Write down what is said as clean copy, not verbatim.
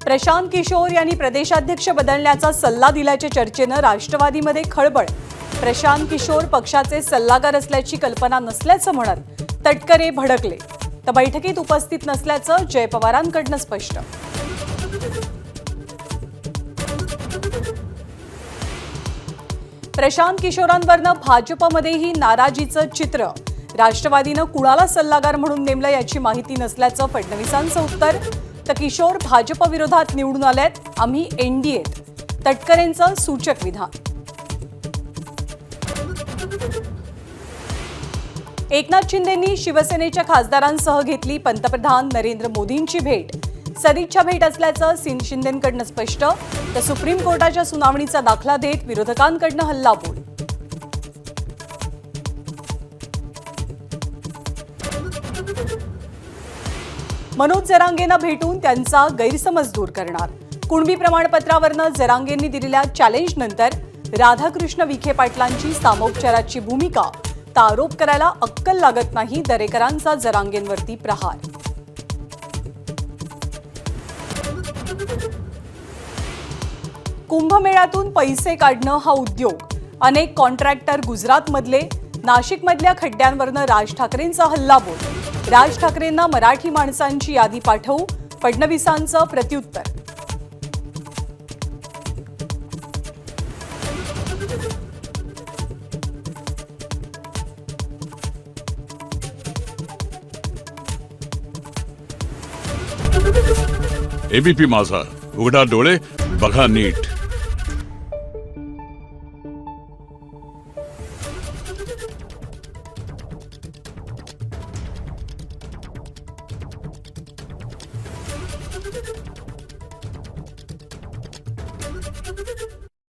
प्रशांत किशोर यांनी प्रदेशाध्यक्ष बदलण्याचा सल्ला दिल्याच्या चर्चेनं राष्ट्रवादीमध्ये खळबळ। प्रशांत किशोर पक्षाचे सल्लागार असल्याची कल्पना नसल्याचं म्हणत तटकरे भडकले, तर बैठकीत उपस्थित नसल्याचं जय पवारांकडून स्पष्ट। प्रशांत किशोरांवरनं भाजपमध्येही नाराजीचं चित्र। राष्ट्रवादीनं कुणाला सल्लागार म्हणून नेमलं याची माहिती नसल्याचं फडणवीसांचं उत्तर, तर किशोर भाजप विरोधात निवडून आलेत, आम्ही एनडीएत, तटकरेंचं सूचक विधान। एकनाथ शिंदेंनी शिवसेनेच्या खासदारांसह घेतली पंतप्रधान नरेंद्र मोदींची भेट। सदिच्छा भेट असल्याचं शिंदेंकडून स्पष्ट, तर सुप्रीम कोर्टाच्या सुनावणीचा दाखला देत विरोधकांकडून हल्लाबोल। मनोज जरांगेंना भेटून त्यांचा गैरसमज दूर करणार। कुणबी प्रमाणपत्रावरनं जरांगेंनी दिलेल्या चॅलेंजनंतर राधाकृष्ण विखे पाटलांची सामोपचाराची भूमिका, तर आरोप करायला अक्कल लागत नाही, दरेकरांचा जरांगेंवरती प्रहार। कुंभमेळ्यातून पैसे काढणं हा उद्योग। अनेक कॉन्ट्रॅक्टर गुजरातमधले, नाशिकमधल्या खड्ड्यांवरनं राज ठाकरेंचा हल्लाबोल। राज ठाकरेंना मराठी माणसांची यादी पाठवू, फडणवीसांचं प्रत्युत्तर। एबीपी माझा, उघडा डोळे बघा नीट।